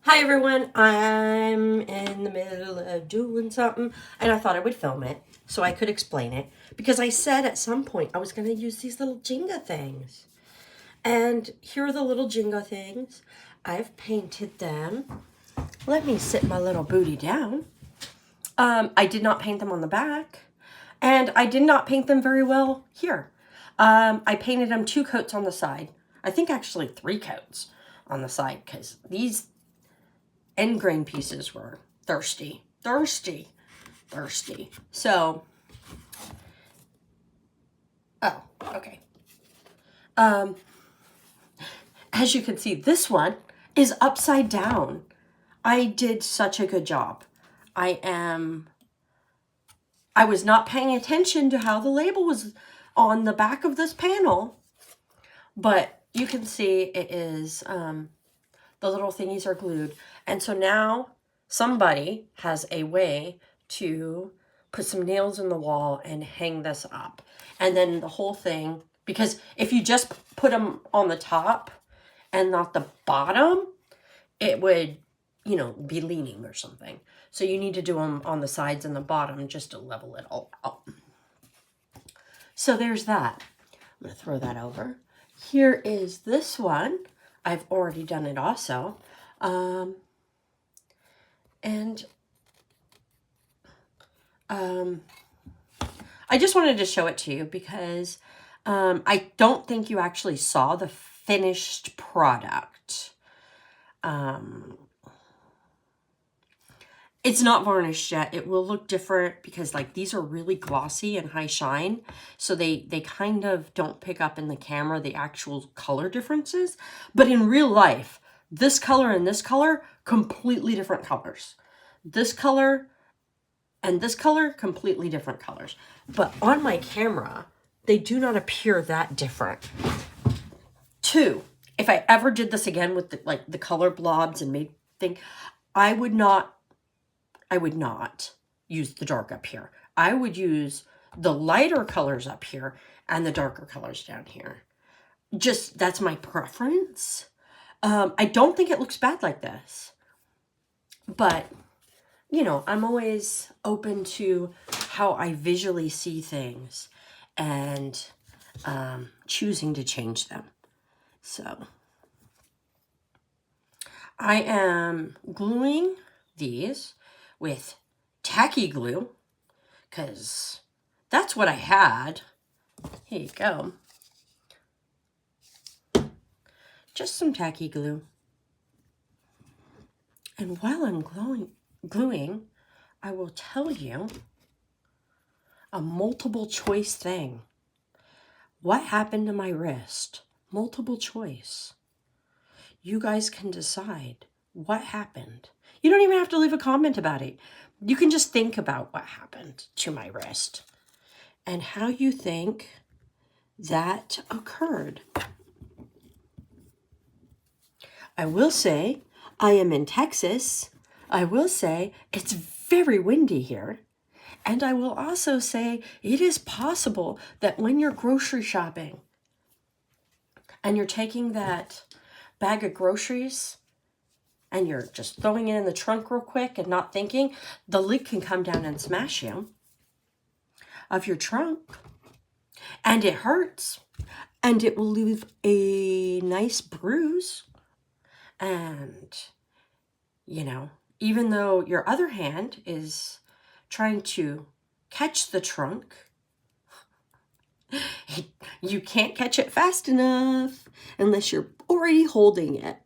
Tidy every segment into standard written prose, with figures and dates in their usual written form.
Hi everyone, I'm in the middle of doing something and I thought I would film it so I could explain it because I said at some point I was going to use these little Jenga things. And here are the little Jenga things. I've painted them. Let me sit my little booty down. I did not paint them on the back and I did not paint them very well here. I painted them 2 coats on the side. I think actually 3 coats on the side because these end grain pieces were thirsty. So, oh, okay. As you can see, this one is upside down. I did such a good job. I was not paying attention to how the label was on the back of this panel, but you can see it is, the little thingies are glued. And so now somebody has a way to put some nails in the wall and hang this up. And then the whole thing, because if you just put them on the top and not the bottom, it would, you know, be leaning or something. So you need to do them on the sides and the bottom just to level it all out. So there's that. I'm going to throw that over. Here is this one. I've already done it also. I just wanted to show it to you because I don't think you actually saw the finished product. It's not varnished yet. It will look different because like these are really glossy and high shine. So they kind of don't pick up in the camera the actual color differences. But in real life, this color and this color, completely different colors. This color and this color, completely different colors. But on my camera, they do not appear that different. 2, if I ever did this again with the color blobs and made thing, I would not use the dark up here. I would use the lighter colors up here and the darker colors down here. Just, that's my preference. I don't think it looks bad like this. But, you know, I'm always open to how I visually see things and choosing to change them. So, I am gluing these with Tacky Glue because that's what I had. Here you go. Just some Tacky Glue. And while I'm gluing, I will tell you a multiple choice thing. What happened to my wrist? Multiple choice. You guys can decide what happened. You don't even have to leave a comment about it. You can just think about what happened to my wrist and how you think that occurred. I will say I am in Texas. I will say it's very windy here. And I will also say it is possible that when you're grocery shopping and you're taking that bag of groceries and you're just throwing it in the trunk real quick and not thinking, the lid can come down and smash you of your trunk. And it hurts. And it will leave a nice bruise. And, you know, even though your other hand is trying to catch the trunk, you can't catch it fast enough unless you're already holding it.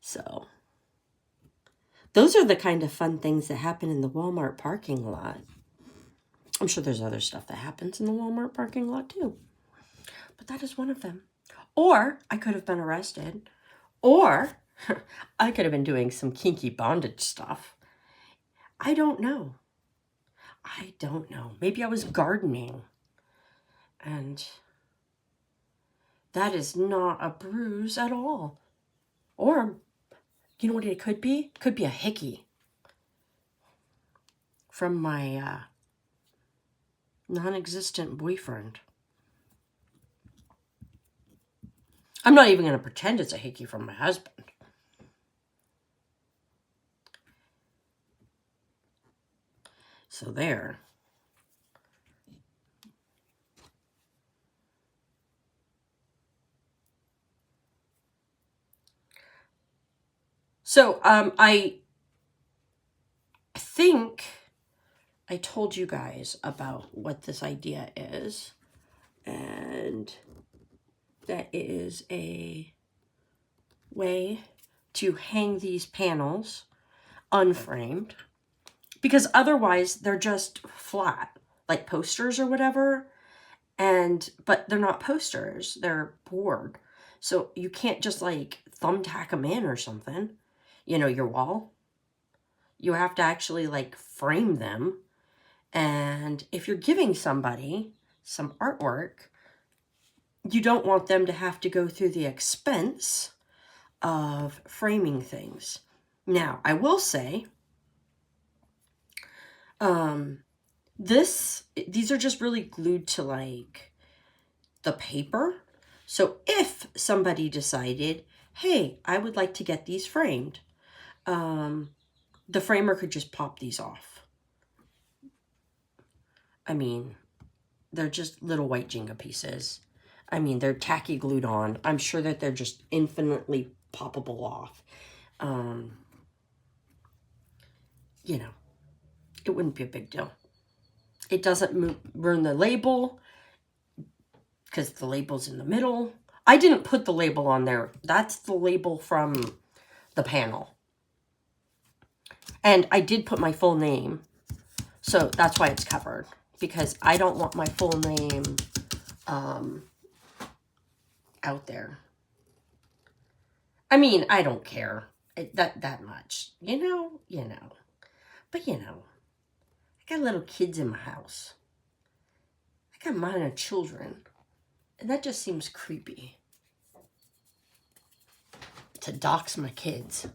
So, those are the kind of fun things that happen in the Walmart parking lot. I'm sure there's other stuff that happens in the Walmart parking lot too. But that is one of them. Or I could have been arrested. Or I could have been doing some kinky bondage stuff. I don't know. Maybe I was gardening. And that is not a bruise at all. Or, you know what it could be? It could be a hickey from my non-existent boyfriend. I'm not even going to pretend it's a hickey from my husband. So there. So I think I told you guys about what this idea is, and that is a way to hang these panels unframed, because otherwise they're just flat, like posters or whatever, but they're not posters, they're board. So you can't just like thumbtack them in or something, you know, your wall. You have to actually like frame them. And if you're giving somebody some artwork, you don't want them to have to go through the expense of framing things. Now, I will say, these are just really glued to like the paper. So if somebody decided, hey, I would like to get these framed, the framer could just pop these off. I mean, they're just little white Jenga pieces. I mean, they're tacky glued on. I'm sure that they're just infinitely poppable off. You know, it wouldn't be a big deal. It doesn't ruin the label because the label's in the middle. I didn't put the label on there. That's the label from the panel. And I did put my full name. So that's why it's covered. Because I don't want my full name out there. I mean, I don't care that much. You know. But you know, I got little kids in my house. I got minor children. And that just seems creepy. To dox my kids.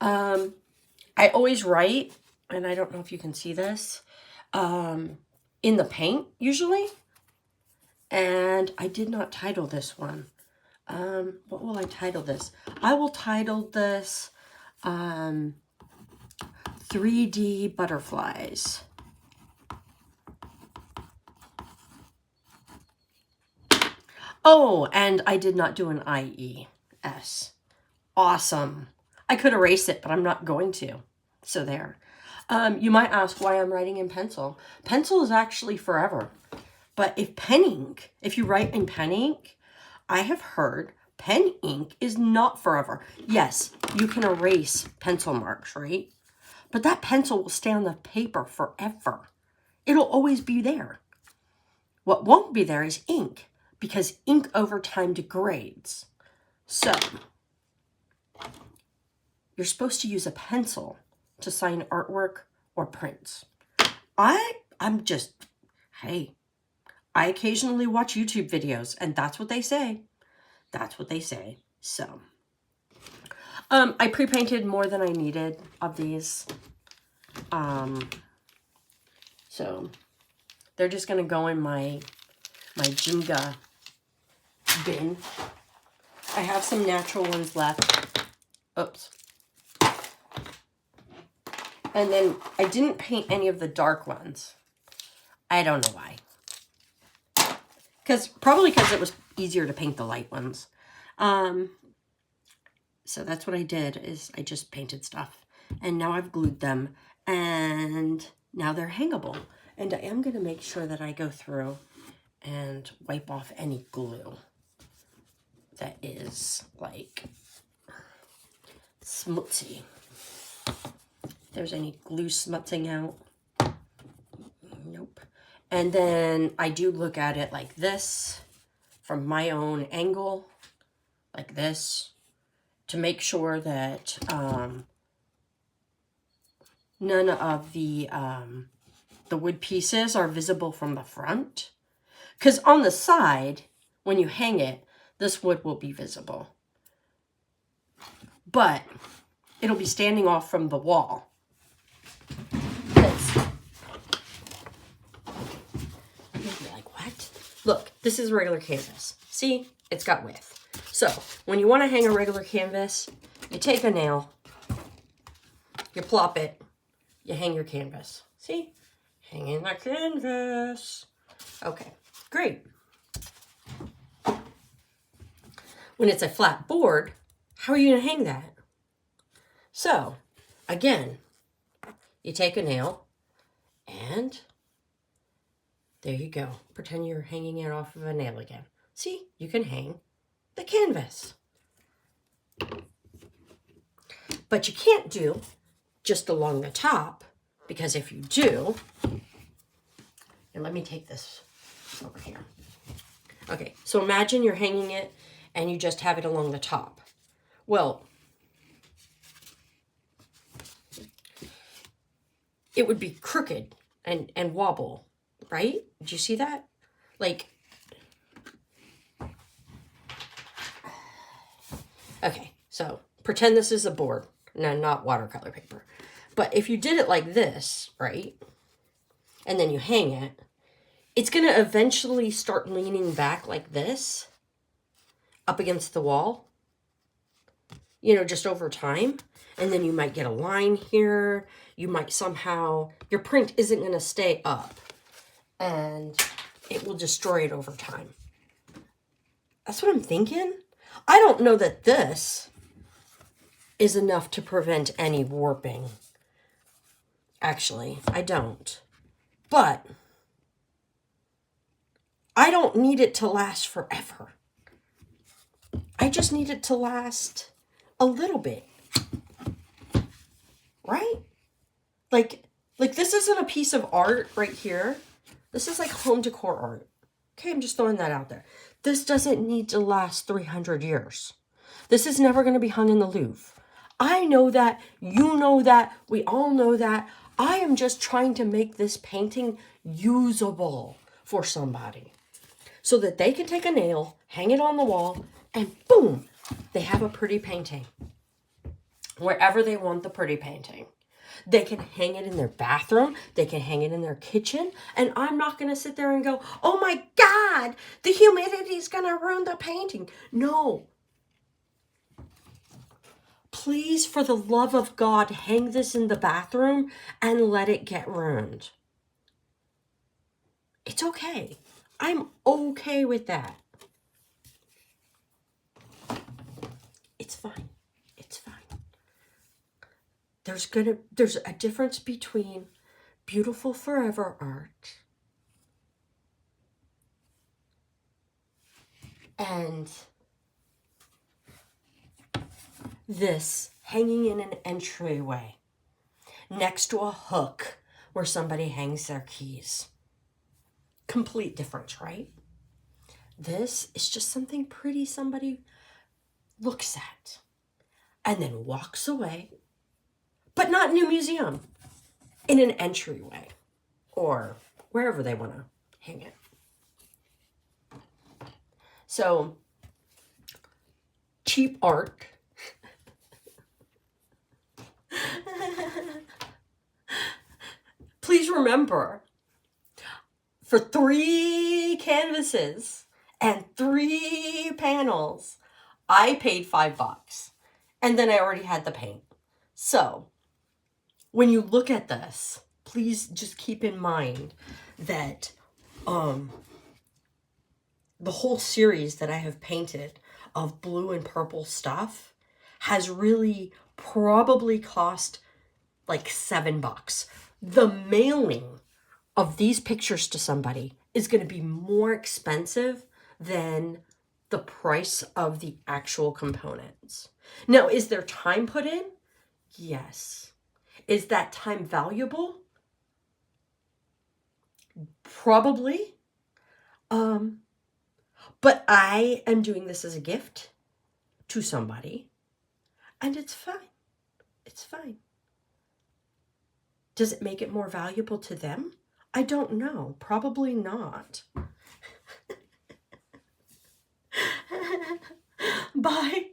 I always write, and I don't know if you can see this, in the paint, usually. And I did not title this one. What will I title this? I will title this 3D Butterflies. Oh, and I did not do an IES. Awesome. I could erase it, but I'm not going to. So there. You might ask why I'm writing in pencil. Pencil is actually forever. But if you write in pen ink, I have heard pen ink is not forever. Yes, you can erase pencil marks, right? But that pencil will stay on the paper forever. It'll always be there. What won't be there is ink, because ink over time degrades. So, you're supposed to use a pencil to sign artwork or prints. I'm just, hey, I occasionally watch YouTube videos, and that's what they say. That's what they say. So, I pre-painted more than I needed of these. So, they're just going to go in my Jenga bin. I have some natural ones left. Oops. And then I didn't paint any of the dark ones. I don't know why. Probably because it was easier to paint the light ones. So that's what I did, is I just painted stuff. And now I've glued them. And now they're hangable. And I am going to make sure that I go through and wipe off any glue that is like smutsy. If there's any glue smutsing out. Nope. And then I do look at it like this from my own angle, like this, to make sure that none of the wood pieces are visible from the front. Because on the side, when you hang it, this wood will be visible. But it'll be standing off from the wall. You're like, what? Look, this is a regular canvas. See? It's got width. So, when you want to hang a regular canvas, you take a nail you plop it, you hang your canvas. See? Hanging the canvas. Okay, great. When it's a flat board, how are you going to hang that? So, again, you take a nail and there you go. Pretend you're hanging it off of a nail again. See, you can hang the canvas. But you can't do just along the top, because if you do, and let me take this over here. Okay, so imagine you're hanging it and you just have it along the top. Well, it would be crooked and wobble, right? Did you see that? Like, okay, so pretend this is a board. No, not watercolor paper. But if you did it like this, right, and then you hang it, it's going to eventually start leaning back like this, up against the wall, you know, just over time. And then you might get a line here. You might somehow, your print isn't going to stay up, and it will destroy it over time. That's what I'm thinking. I don't know that this is enough to prevent any warping. Actually, I don't. But I don't need it to last forever. I just need it to last a little bit. Right? Like this isn't a piece of art right here. This is like home decor art. Okay, I'm just throwing that out there. This doesn't need to last 300 years. This is never going to be hung in the Louvre. I know that, you know that, we all know that. I am just trying to make this painting usable for somebody so that they can take a nail, hang it on the wall, and boom, they have a pretty painting. Wherever they want the pretty painting. They can hang it in their bathroom. They can hang it in their kitchen. And I'm not going to sit there and go, oh my God, the humidity is going to ruin the painting. No. Please, for the love of God, hang this in the bathroom and let it get ruined. It's okay. I'm okay with that. It's fine. It's fine. There's a difference between beautiful forever art and this hanging in an entryway next to a hook where somebody hangs their keys. Complete difference, right? This is just something pretty somebody looks at and then walks away, but not in a museum, in an entryway or wherever they want to hang it. So, cheap art. Please remember, for 3 canvases and 3 panels, I paid $5. And then I already had the paint. So, when you look at this, please just keep in mind that the whole series that I have painted of blue and purple stuff has really probably cost like $7. The mailing of these pictures to somebody is going to be more expensive than the price of the actual components. Now, is there time put in? Yes. Is that time valuable? Probably. But I am doing this as a gift to somebody, and it's fine. It's fine. Does it make it more valuable to them? I don't know. Probably not. Bye.